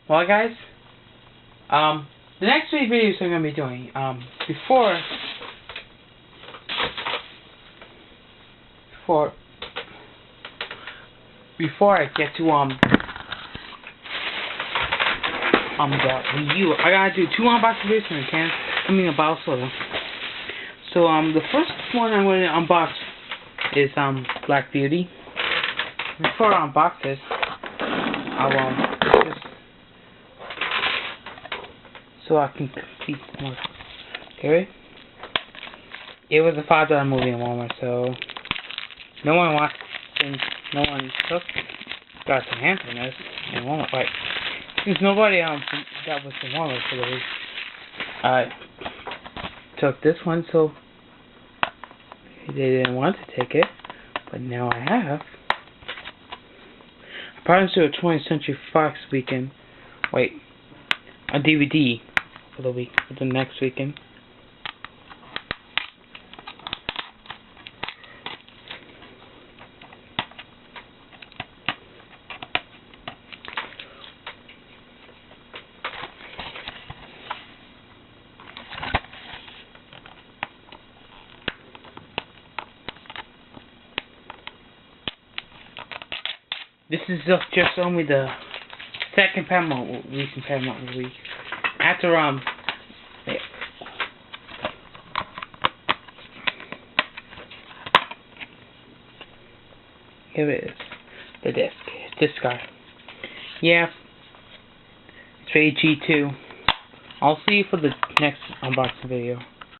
Well, guys, the next 3 videos I'm gonna be doing, before I get to the Wii U, I gotta do 2 unboxing videos and a bottle soda. So the first one I'm going to unbox is Black Beaty. Before I unbox this, I'll just so I can complete more. Okay. It was a $5 movie in Walmart, so no one got some hands on this in Walmart. Like, there's nobody that was in Walmart for the week. I took this one, so they didn't want to take it, but now I have. I probably do a 20th Century Fox weekend. Wait, a DVD for the next weekend. This is just only the second recent Paramount movie. After here it is, the disc. This guy. Yeah, it's rated G2. I'll see you for the next unboxing video.